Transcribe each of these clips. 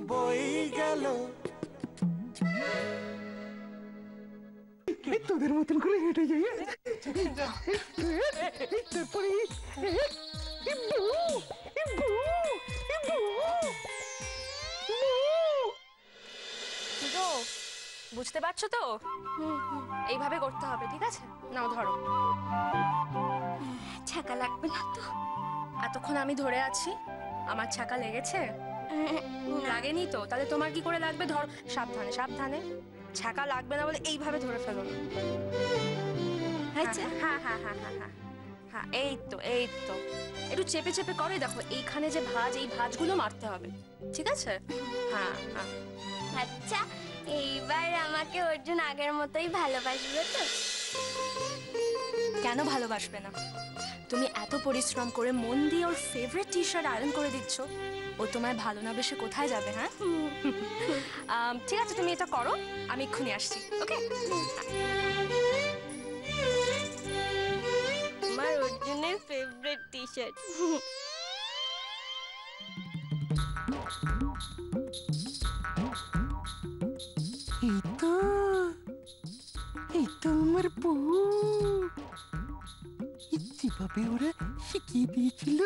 বই গেল। তোদের মতন করে হেঁটে যাই, তারপরে বুঝতে পারছো তো? এইভাবে করতে হবে, ঠিক আছে? নাও ধরো। ছাকা লাগবে না তো? এতক্ষণ আমি ধরে আছি, আমার ছাকা লেগেছে? লাগেনি তো, তাহলে তোমার কি করে লাগবে? ধর, সাবধানে সাবধানে। ছাকা লাগবে না বলে এইভাবে ধরে ফেলো না। আচ্ছা, হ্যাঁ হ্যাঁ হ্যাঁ হ্যাঁ হ্যাঁ হ্যাঁ, এই তো এই তো। একটু চেপে চেপে করে দেখো, এইখানে যে ভাঁজ, এই ভাঁজগুলো মারতে হবে, ঠিক আছে? হ্যাঁ হ্যাঁ। আচ্ছা, এইবার আমাকে অর্জুন আগের মতোই ভালোবাসবে তো? কেন ভালোবাসবে না? তুমি এত পরিশ্রম করে মন দিয়ে ওর ফেভারিট টি শার্ট আয়রন করে দিচ্ছ, ও তোমায় ভালো না বেশে কোথায় যাবে? হ্যাঁ ঠিক আছে, তুমি এটা করো, আমি এক্ষুনি আসছি। ওকে? আমার অর্জুনের ফেভারিট টি শার্ট। এই তো আমার বউ। যেভাবে ওরা শিখিয়ে দিয়েছিল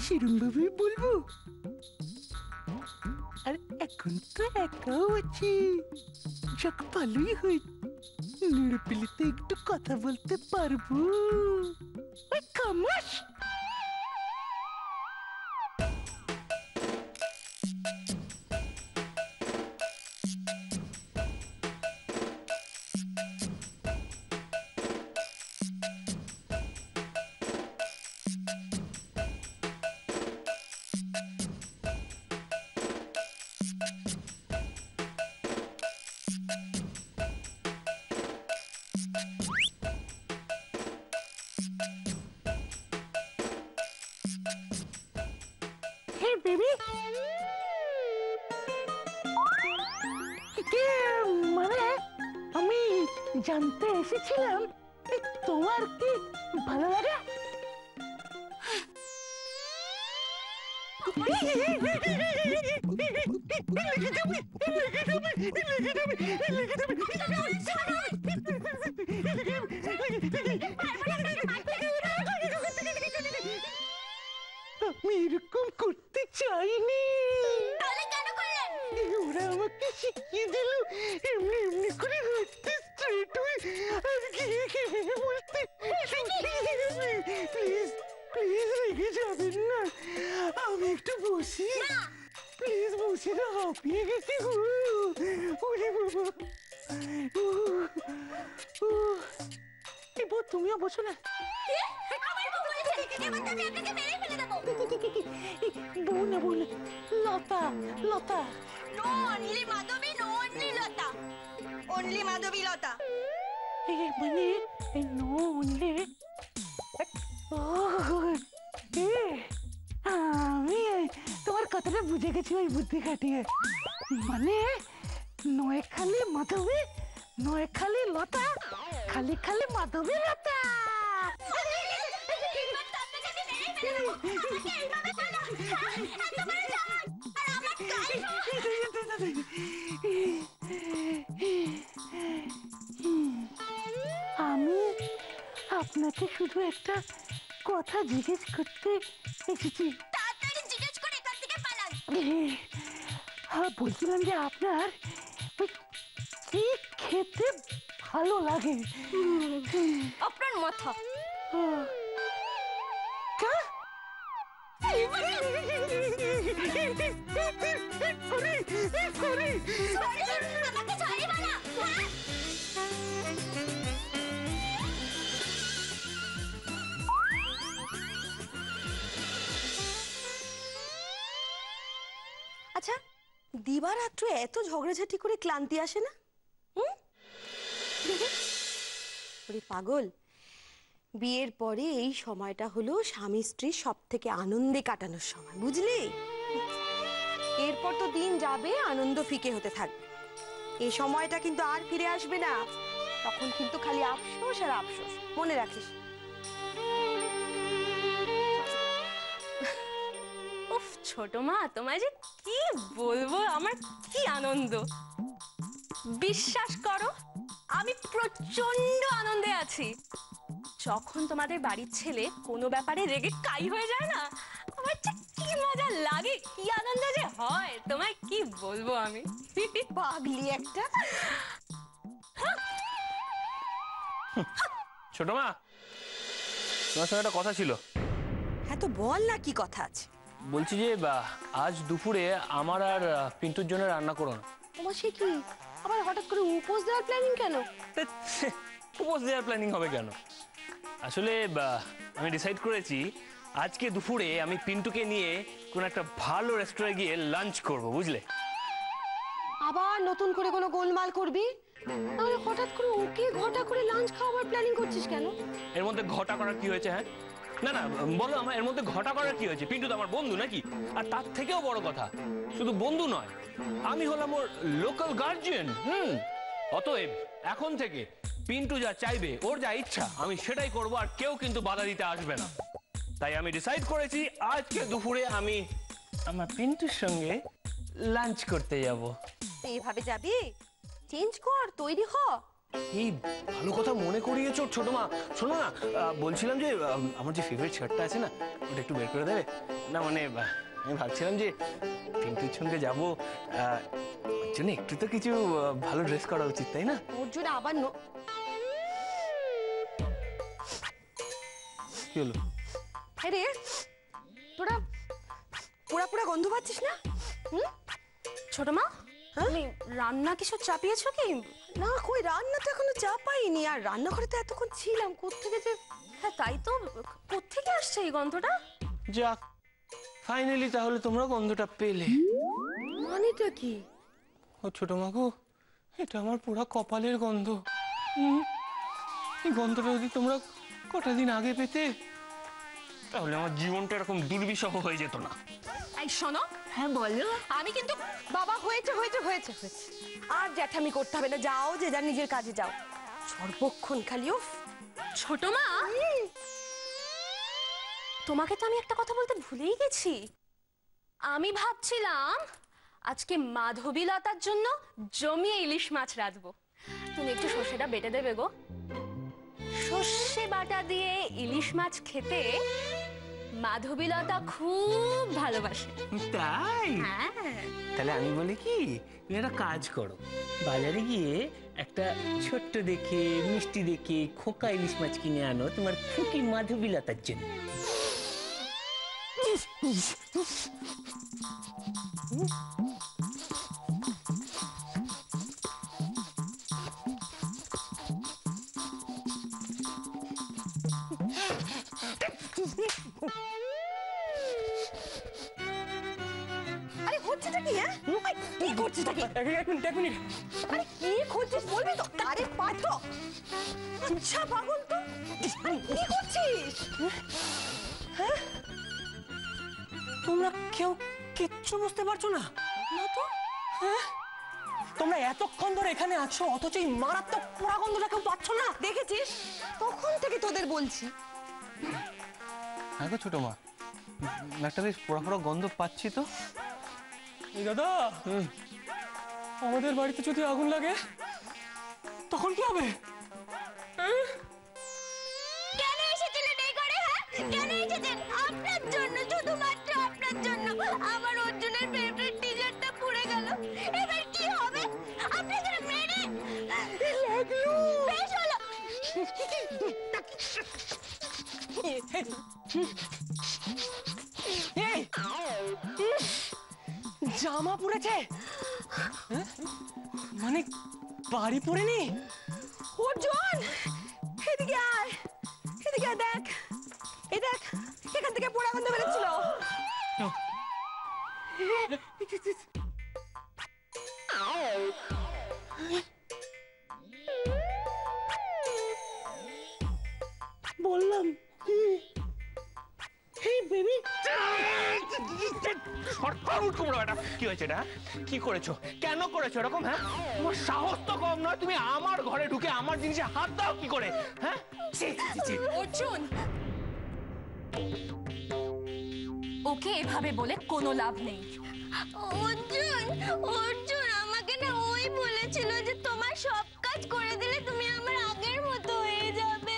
সেরকম ভাবে বলবো। আর এখন তো একাও আছি, যাক ভালোই হয়। নেড়ে পেলে তো একটু কথা বলতে পারবো। খামাস। Hey baby. মানে আমি জানতে এসেছিলাম তোমার কি ভালো লাগে? আমি এরকম করতে চাইনি। ওরা আমাকে শিখিয়ে দিল এমনি এমনি করে হাঁটতে, স্ট্রেট হয়ে আর গিয়ে বলতে। প্লিজ প্লিজ রেগে যাবেন না, আমি একটু বসি। প্লিজ বসে না, হাঁপিয়ে গেছি। ওরে বাবা, এবার তুমিও বসো না। বউ না বউ না, লতা লতা। নো অনলি মাধবী, নো অনলি লতা, অনলি মাধবী লতা। মানে নো অনলি। আমি তোমার কথাটা বুঝে গেছি ওই বুদ্ধি খাটিয়ে। মানে নয় খালি মাধবী, নয় খালি লতা, খালি খালি মাধবী লতা। আমি আপনাকে শুধু একটা কথা জিজ্ঞেস করতে এসেছি। তাড়াতাড়ি জিজ্ঞেস করে এখান থেকে পালান। হ্যাঁ, বলছিলাম যে আপনার কি খেতে ভালো লাগে? আপনার মাথা। আচ্ছা, দিবারাত্র এত ঝগড়াঝাটি করে ক্লান্তি আসে না? ওরে পাগল, বিয়ের পরে এই সময়টা হলো স্বামী স্ত্রীর সব থেকে আনন্দে কাটানোর সময়, বুঝলি? এরপর তো দিন যাবে, আনন্দ ফিকে হতে থাকবে। এই সময়টা কিন্তু আর ফিরে আসবে না। তখন কিন্তু খালি আফসোস আর আফসোস, মনে রাখিস। উফ, ছোট মা তোমায় যে কি বলবো, আমার কি আনন্দ। বিশ্বাস করো, আমি প্রচন্ড আনন্দে আছি। যখন তোমাদের বাড়ির ছেলে কোনো ব্যাপারে রেগে কাই হয়ে যায় না, আমার ঠিক কি মজা লাগে, কি আনন্দ যে হয়, তোমায় কি বলবো আমি। পাগলি একটা। ছোট মা, তোমার সঙ্গে একটা কথা ছিল। হ্যাঁ তো বল না, কি কথা আছে? বলছি যে আজ দুপুরে আমার আর পিন্টুর জন্য রান্না করো না। তোমার সে কি আবার হঠাৎ করে উপোস দেওয়ার প্ল্যানিং কেন? উপোস দেওয়ার প্ল্যানিং হবে কেন? আসলে আমি ডিসাইড করেছি আজকে দুপুরে আমি পিন্টুকে নিয়ে কোনো একটা ভালো রেস্টুরেন্টে গিয়ে লাঞ্চ করব, বুঝলে? আবার নতুন করে কোনো গোলমাল করবি? তাহলে হঠাৎ করে ওকে ঘটা করে লাঞ্চ খাওয়ার প্ল্যানিং করছিস কেন? এর মধ্যে ঘটা করার কি হয়েছে? হ্যাঁ না না, বলো আমার এর মধ্যে ঘটা করার কি হয়েছে? পিন্টু তো আমার বন্ধু নাকি? আর তার থেকেও বড় কথা, শুধু বন্ধু নয়, আমি হলাম ওর লোকাল গার্জিয়ান। অতএব এখন থেকে পিন্টু যা চাইবে, ওর যা ইচ্ছা, আমি সেটাই করব, আর কেউ কিন্তু বাধা দিতে আসবে না। তাই আমি ডিসাইড করেছি আজকে দুপুরে আমি আমার পিন্টুর সঙ্গে লাঞ্চ করতে যাব। এইভাবে যাবি? চেঞ্জ কর, তৈরি হ। এই ভালো কথা মনে করিয়েছো ছোট মা। শোনো না, বলছিলাম যে আমার যে ফেভারিট শার্টটা আছে না, ওটা একটু বের করে দেবে না? মানে আমি ভাবছিলাম যে পিন্টুর সঙ্গে যাবো, ওর জন্য একটু তো কিছু ভালো ড্রেস করা উচিত, তাই না? ওর জন্য আবার কি হলো? আরে তোরা পুরা পুরা গন্ধ পাচ্ছিস না? ছোট মা, তুমি রান্না কিছু চাপিয়েছো কি? না, কই রান্না তো এখনো চা পাইনি। আর রান্নাঘরে তো এতক্ষণ ছিলাম, কোত্থেকে যে। হ্যাঁ তাই তো, কোত্থেকে আসছে এই গন্ধটা? যাক, ফাইনালি তাহলে তোমরা গন্ধটা পেলে। মানেটা কি? ও ছোট মা গো, এটা আমার পুরা কপালের গন্ধ। এই গন্ধটা যদি তোমরা কটা দিন আগে পেতে, তাহলে আমার জীবনটা এরকম দুর্বিষহ হয়ে যেত না। এই শোনো। হ্যাঁ বলো। আমি কিন্তু বাবা, হয়েছে হয়েছে হয়েছে হয়েছে, আর জ্যাঠামি করতে হবে না। যাও, যে যার নিজের কাজে যাও। সর্বক্ষণ খালি উফ। ছোট মা, তোমাকে তো আমি একটা কথা বলতে ভুলেই গেছি। আমি ভাবছিলাম আজকে মাধবীলতার জন্য জমিয়ে ইলিশ মাছ রাঁধবো। তুমি একটু সর্ষেটা বেটে দেবে গো। সর্ষে বাটা দিয়ে ইলিশ মাছ খেতে মাধবীলতা খুব ভালোবাসে। তাই? হ্যাঁ। তাহলে আমি বলি কি, তুমি একটা কাজ করো, বাজারে গিয়ে একটা ছোট্ট দেখে মিষ্টি দেখে খোকা ইলিশ মাছ কিনে আনো তোমার খুকি মাধবীলতার জন্য। আরে হচ্ছেটা কি? হ্যাঁ কি করছিস? এক মিনিট। আরে কি করছিস বলবি তো? আরে পাঠো, আচ্ছা পাগল তো। আরে কি করছিস? হ্যাঁ তোমরা কেউ কিচ্ছু বুঝতে পারছো না? না তো। তোমরা এতক্ষণ ধরে এখানে আছো, অথচ এই মারাত্মক পোড়া গন্ধটা কেউ পাচ্ছ না? দেখেছিস, তখন থেকে তোদের বলছি। হ্যাঁ গো ছোট মা, একটা বেশ পোড়া পোড়া গন্ধ পাচ্ছি তো। এই দাদা, আমাদের বাড়িতে যদি আগুন লাগে তখন কি হবে? কেন এসেছিলেন এই ঘরে? হ্যাঁ কেন এসেছেন? আপনার জন্য, শুধুমাত্র আপনার জন্য। আমার অর্জুনের ফেভারিট টি-শার্টটা পুড়ে গেল। এবার কি হবে? আপনাকে মেরে লাগলো। বেশ হলো। এই, জামা পুড়েছে? মানে বাড়ি পুড়েনি? অর্জুন, এদিকে আয়, এদিকে আয়, দেখ, এই দেখ, এখান থেকে পোড়া গন্ধ বেরোচ্ছিল। বললাম বেবি। কি হয়েছে এটা? কি করেছো? কেন করেছো এরকম? হ্যাঁ, তোমার সাহস তো কম নয়, তুমি আমার ঘরে ঢুকে আমার জিনিসে হাত দাও কি করে? হ্যাঁ, অর্জুন, ওকে এভাবে বলে কোনো লাভ নেই। অর্জুন অর্জুন আমাকে না ওই বলেছিল যে তোমার সব কাজ করে দিলে তুমি আমার আগের মতো হয়ে যাবে।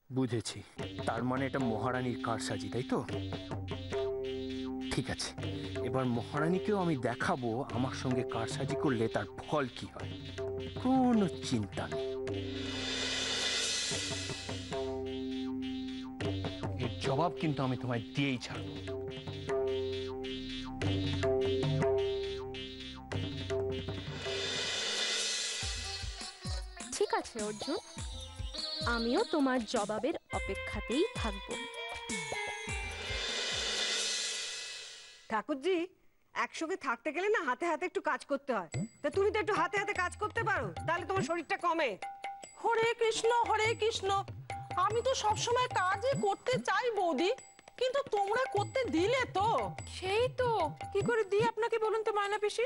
বুঝেছি, তার মানে এটা মহারানীর কারসাজি, তাই তো? ঠিক আছে, এবার মহারানীকেও আমি দেখাবো আমার সঙ্গে কারসাজি করলে তার ফল কি হয়। কোনো চিন্তা নেই, এর জবাব কিন্তু আমি তোমায় দিয়েই ছাড়বো। ঠিক আছে অর্জুন, আমিও তোমার জবাবের অপেক্ষাতেই থাকবো। ঠাকুরজি, একসঙ্গে থাকতে গেলে না হাতে হাতে একটু কাজ করতে হয়। তা তুমি তো একটু হাতে হাতে কাজ করতে পারো, তাহলে তোমার শরীরটা কমে। হরে কৃষ্ণ হরে কৃষ্ণ। আমি তো সবসময় কাজই করতে চাই বৌদি, কিন্তু তোমরা করতে দিলে তো। সেই তো, কি করে দিই আপনাকে বলুন তো মায়না পিসি?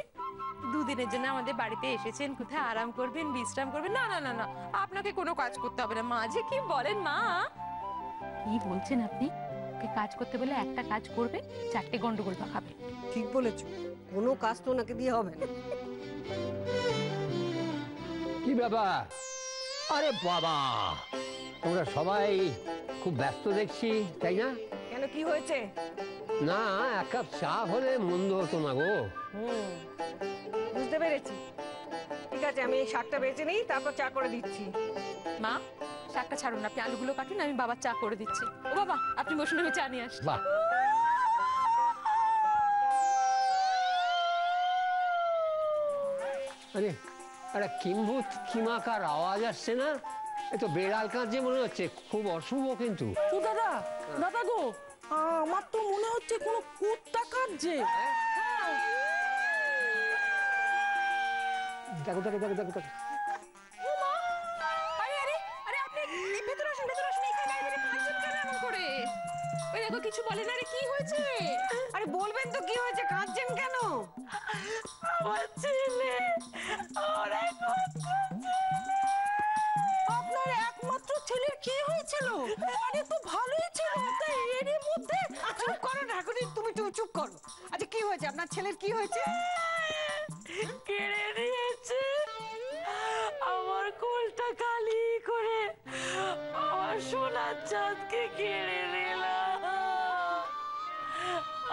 দুদিনের জন্য আমাদের বাড়িতে এসেছেন, কোথায় আরাম করবেন, বিশ্রাম করবেন? না না না না, আপনাকে কোনো কাজ করতে হবে না। মা যে কি বলেন মা! কি বলছেন আপনি? ওকে কাজ করতে বলে একটা কাজ করবে, 4টে গন্ডগোল পাকাবে। ঠিক বলেছো, কোনো কাজ তো ওনাকে দিয়ে হবে না। কি ব্যাপার? আরে বাবা, তোমরা সবাই খুব ব্যস্ত দেখছি, তাই না? কেন, কি হয়েছে? না, এক কাপ চা হলে মন্দ হতো না গো। বুঝতে পেরেছি। ঠিক আছে, আমি এই শাকটা বেঁচে নিই, তারপর চা করে দিচ্ছি। মা, শাকটা ছাড়ুন, আপনি আলুগুলো কাটুন, আমি বাবার চা করে দিচ্ছি। ও বাবা, আপনি বসুন, আমি চা নিয়ে আসছি। বাহ, আরে একটা কিম্ভূত কিমাকার আওয়াজ আসছে না? এ তো বেড়াল কাঁদছে মনে হচ্ছে, খুব অশুভ কিন্তু। ও দাদা, দাদা গো, আমার তো মনে হচ্ছে কোনো কুত্তা কাটছে। দেখো দেখো দেখো দেখো দেখো। আরে আরে আরে, আপনি ভেতরে আসুন, ভেতরে আসুন। এখানে দাঁড়িয়ে কাঁদছেন কেন এমন করে? ওই দেখো, কিছু বলেন। আরে কি হয়েছে? আরে বলবেন তো কি হয়েছে, কাঁদছেন কেন? আমার ছেলে, আপনার একমাত্র ছেলের কি হয়েছিল? আরে তো ভালোই ছিল, তাই এরই মধ্যে। চুপ করো ঠাকুরজি, তুমি চুপ করো। আচ্ছা, কি হয়েছে আপনার ছেলের, কি হয়েছে? কেড়ে নিয়েছে আমার কোলটা খালি করে, আমার সোনার চাঁদকে কেড়ে নিল।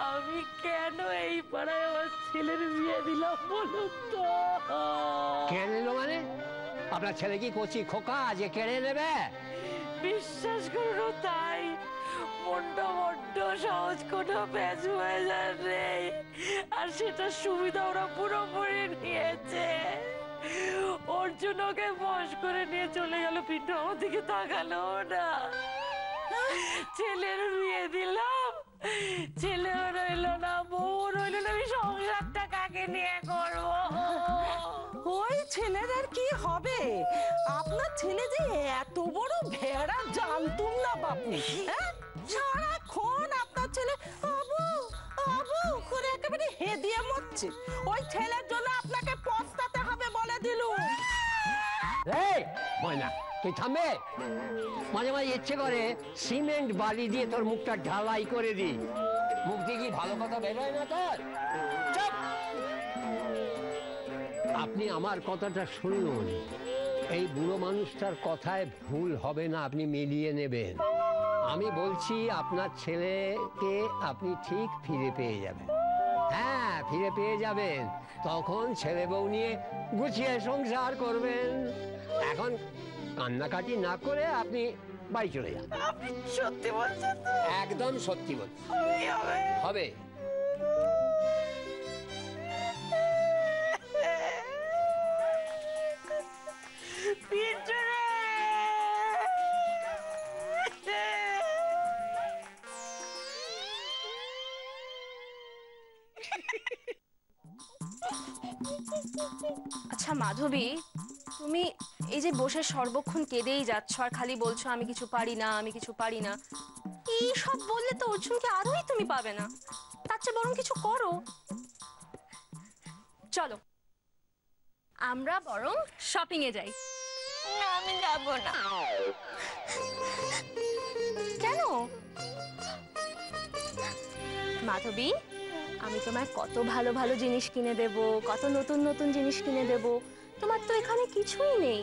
আমি কেন এই পাড়ায় আমার ছেলের বিয়ে দিলাম বলুন তো? কেড়ে নিল মানে? আপনার ছেলে কি কচি খোকা যে কেড়ে নেবে? বিশ্বাস করো, তাই মনটা বড্ড সহজ, কোনো প্যাচ হয়ে যায় রে। আর সেটা সুবিধা ওরা পুরোপুরি নিয়েছে। অর্জুন ওকে বশ করে নিয়ে চলে গেল, পিন্টু আমার দিকে তাকালো না। ছেলের বিয়ে দিলাম, ছেলেও রইল না, বউ রইল না, আমি সংসারটা কাকে নিয়ে করবো? ওই ছেলের আর কি হবে? আপনার ছেলে যে এত বড় ভেড়া জানতুম না বাপু। সারাক্ষণ আপনার ছেলে আবু আবু করে একেবারে হেদিয়ে মরছে। ওই ছেলের জন্য আপনাকে পস্তাতে হবে বলে দিলুম। এই ময়না, তুই থামবে? মাঝে মাঝে ইচ্ছে করে সিমেন্ট বালি দিয়ে তোর মুখটা ঢালাই করে দি। মুখ দিয়ে কি ভালো কথা বেরোয় না তোর? চুপ! আপনি আমার কথাটা শুনুন। এই বুড়ো মানুষটার কথায় ভুল হবে না, আপনি মিলিয়ে নেবেন। আমি বলছি আপনার ছেলেকে আপনি ঠিক ফিরে পেয়ে যাবেন। হ্যাঁ, ফিরে পেয়ে যাবেন। তখন ছেলে বউ নিয়ে গুছিয়ে সংসার করবেন। এখন কান্নাকাটি না করে আপনি বাড়ি চলে যান। আপনি সত্যি বলছেন তো? একদম সত্যি বলছি। হবে। পিন্টু রে! আচ্ছা মাধবী, তুমি এই যে বসে সর্বক্ষণ কেঁদেই যাচ্ছ আর খালি বলছো আমি কিছু পারি না, আমি কিছু পারি না, এই সব বললে তো অর্জুনকে আদৌই তুমি পাবে না। তার চেয়ে বরং কিছু করো। চলো আমরা বরং শপিং এ যাই। আমি যাব না। কেন? মাধবী, আমি তোমায় কত ভালো ভালো জিনিস কিনে দেব, কত নতুন নতুন জিনিস কিনে দেব। তোমার তো এখানে কিছুই নেই।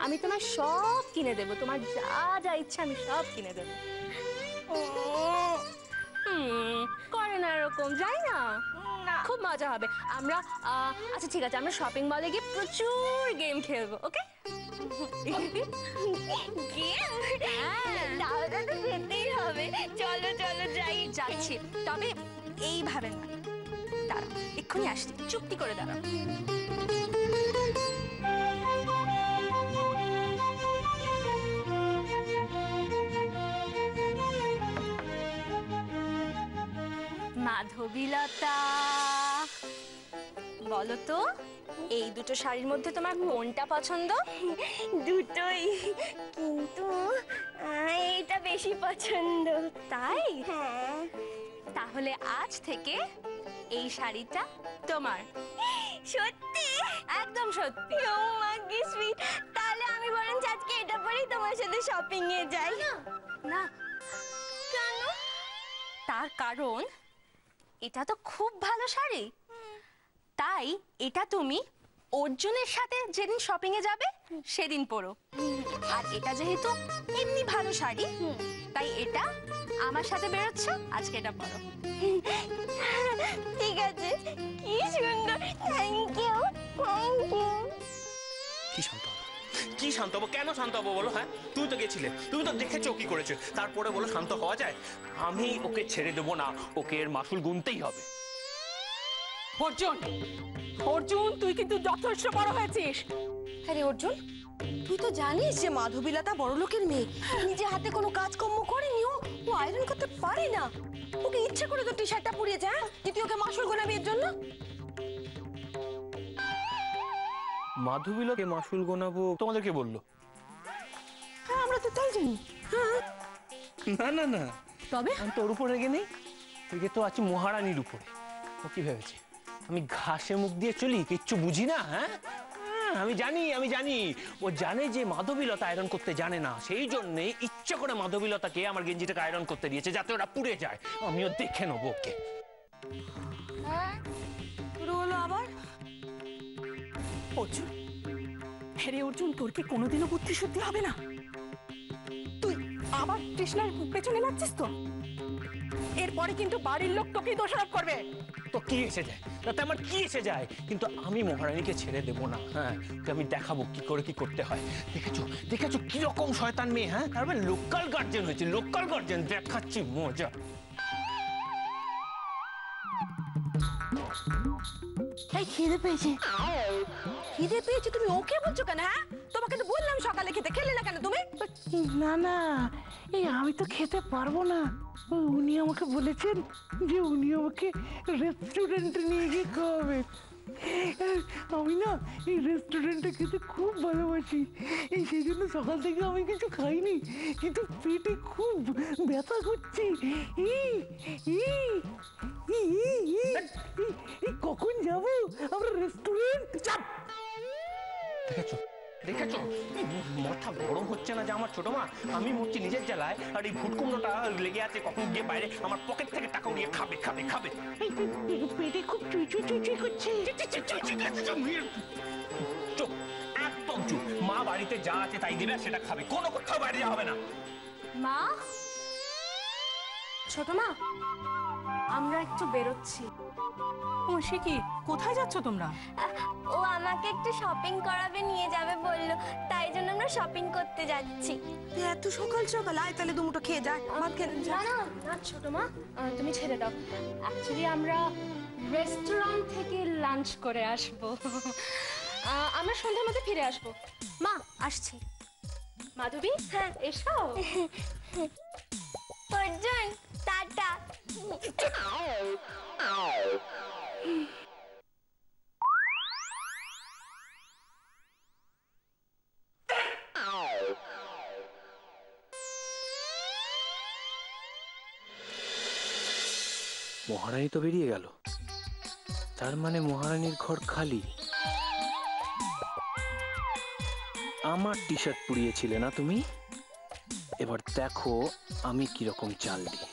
আমি তোমায় সব কিনে দেব, তোমার যা যা ইচ্ছা আমি সব কিনে দেব। করে না এরকম, যাই না, খুব মজা হবে। আমরা আচ্ছা ঠিক আছে, আমরা শপিং মলে গিয়ে প্রচুর গেম খেলবো, ওকে? গেম? তাহলে তো যেতেই হবে। চলো চলো যাই। যাচ্ছি, তবে এইভাবে না, দাঁড়াও, এক্ষুনি আসছি, চুপটি করে দাঁড়াও। মাধবীলতা, বলো তো এই দুটো শাড়ির মধ্যে তোমার কোনটা পছন্দ? দুটোই, কিন্তু এটা বেশি পছন্দ। তাই? হ্যাঁ। তাহলে আজ থেকে এই শাড়িটা তোমার। সত্যি? একদম সত্যি। ও মা কি সুইট। তাহলে আমি বরঞ্চ আজকে এটা পরেই তোমার সাথে শপিং এ যাই। না, কেন? তার কারণ এটা তো খুব ভালো শাড়ি, তাই এটা তুমি অর্জুনের সাথে যেদিন শপিং এ যাবে সেদিন পরো। আর এটা যেহেতু এমনি ভালো শাড়ি, তাই এটা আমার সাথে বেরোচ্ছ, আজকে এটা পরো। ঠিক আছে, কি সুন্দর। Thank you, thank you. কি শান্ত হবো? কি শান্ত হবো? কেন শান্ত হবো বলো? হ্যাঁ, তুমি তো গেছিলে, তুমি তো দেখেছো কি করেছো, তারপরে বলো শান্ত হওয়া যায়? আমি ওকে ছেড়ে দেবো না, ওকে এর মাসুল গুনতেই হবে। অর্জুন, অর্জুন, তুই কিন্তু যথেষ্ট বড় হয়েছিস। আরে অর্জুন, তুই তো জানিস যে মাধবীলতা বড়লোকের মেয়ে, নিজে হাতে কোনো কাজকর্ম করেনি, ও আয়রন করতে পারে না। ওকে ইচ্ছে করে তো টি শার্টটা পুড়িয়েছে, হ্যাঁ, যে তুই ওকে মাসুল গোনাবি এর জন্য। মাধবীলতাকে মাসুল গোনাবো তোমাদেরকে বললো? হ্যাঁ, আমরা তো তাই জানি। না না না, তবে আমি তো ওর উপর রেগে নেই, রেগে তো আছি মহারানীর উপরে। ও কি ভেবেছে আমি ঘাসে মুখ দিয়ে চলি, কিচ্ছু বুঝি না? হ্যাঁ, আমি জানি ও জানে যে মাধবীলতা আয়রন করতে জানে না, সেই জন্যে ইচ্ছে করে মাধবীলতাকে আমার গেঞ্জিটাকে আয়রন করতে দিয়েছে, যাতে ওটা পুড়ে যায়। আমিও দেখে নেবো ওকে। শুরু হলো আবার। অর্জুন, হ্যাঁ রে অর্জুন, তোর কি কোনোদিনও বুদ্ধি শুদ্ধি হবে না? তুই আবার কৃষ্ণার পেছনে লাগছিস তো? এরপরে কিন্তু বাড়ির লোক তোকেই দোষারোপ করবে। তো কি এসে যায়, তাতে আমার কি এসে যায়? কিন্তু আমি মহারানীকে ছেড়ে দেবো না। হ্যাঁ, ওকে আমি দেখাবো কি করে কি করতে হয়। দেখেছো কিরকম শয়তান মেয়ে? হ্যাঁ, তারপরে লোকাল গার্জেন হয়েছে, লোকাল গার্জেন, দেখাচ্ছি মজা। এই খিদে পেয়েছে। খিদে পেয়েছে, তুমি ওকে বলছো কেন? হ্যাঁ, তোমাকে তো বললাম সকালে খেতে, খেলে না কেন তুমি? না না, এই আমি তো খেতে পারবো না। উনি আমাকে বলেছেন যে উনি আমাকে রেস্টুরেন্টে নিয়ে গিয়ে খাওয়াবেন। আমি না এই রেস্টুরেন্টে খেতে খুব ভালোবাসি, এই সেই জন্য সকাল থেকে আমি কিছু খাইনি, কিন্তু পেটে খুব ব্যথা করছে। কখন যাব আমরা রেস্টুরেন্ট? চাপ! দেখেছো মাথা গরম হচ্ছে না যে আমার ছোট মা? আমি মরছি নিজের জ্বালায়, আর এই ভুটকুমড়োটা লেগে আছে, কখন গিয়ে বাইরে আমার পকেট থেকে টাকা উড়িয়ে খাবে। পেটে খুব চুই করছে। চুপ, একদম চুপ। মা বাড়িতে যা আছে তাই দিবে, সেটা খাবে, কোনো কোথাও বাইরে যাওয়া হবে না। মা, ছোট মা, আমরা একটু বেরোচ্ছি। ও সে কি, কোথায় যাচ্ছ তোমরা? ও আমাকে একটু শপিং করাবে, নিয়ে যাবে বললো, তাই জন্য আমরা শপিং করতে যাচ্ছি। তুই এত সকাল সকাল, আয় তাহলে দুমুটো খেয়ে যা, ভাত খেয়ে যা। না না না ছোট মা, তুমি ছেড়ে দাও। অ্যাকচুয়ালি আমরা রেস্টুরেন্ট থেকে লাঞ্চ করে আসবো। আমরা সন্ধ্যার মধ্যে ফিরে আসবো। মা, আসছি। মাধবী, হ্যাঁ এসো। অর্জুন, টাটা। মহারানী তো বেরিয়ে গেল, তার মানে মহারানীর ঘর খালি। আমার টি শার্ট পুড়িয়েছিলে না তুমি? এবার দেখো আমি কিরকম চাল দিই।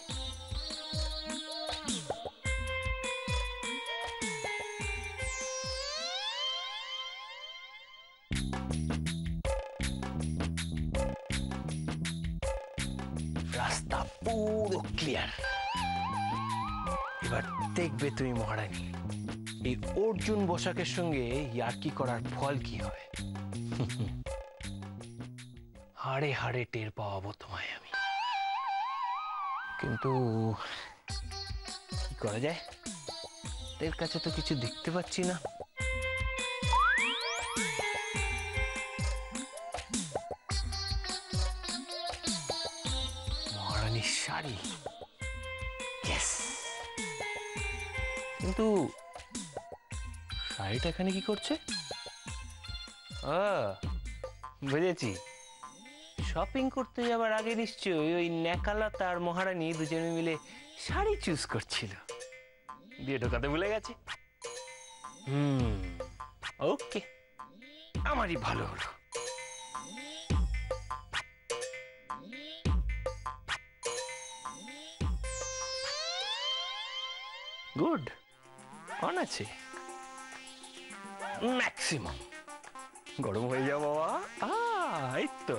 পুরো ক্লিয়ার। এবার দেখবে তুমি মহারানী, এই অর্জুন বসাকের সঙ্গে ইয়ার্কি করার ফল কি হয়। হাড়ে হাড়ে টের পাওয়াবো তোমায় আমি। কিন্তু কি করা যায়, এর কাছে তো কিছু দেখতে পাচ্ছি না। মহারানীর শাড়ি, Yes! কিন্তু শাড়িটা এখানে কি করছে? বুঝেছি, শপিং করতে যাবার আগে নিশ্চয়ই ওই নেকালতা আর মহারানী দুজনে মিলে শাড়ি চুজ করছিল, দিয়ে ঢোকাতে ভুলে গেছে। ওকে, আমারই ভালো হলো। গুড, অন আছে, ম্যাক্সিমাম। গরম হয়ে যাও বাবা। এই তো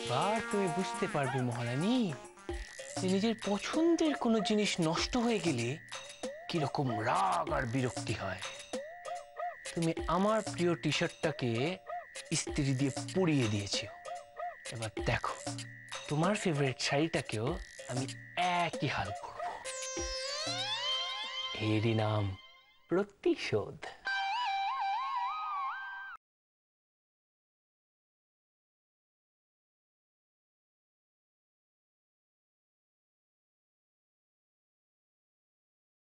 এবার তুমি বুঝতে পারবে মহারানী, যে নিজের পছন্দের কোনো জিনিস নষ্ট হয়ে গেলে কিরকম রাগ আর বিরক্তি হয়। তুমি আমার প্রিয় টি শার্টটাকে ইস্ত্রি দিয়ে পুড়িয়ে দিয়েছো, এবার দেখো তোমার ফেভারিট শাড়িটাকেও আমি একই হাল করব। এরই নাম প্রতিশোধ।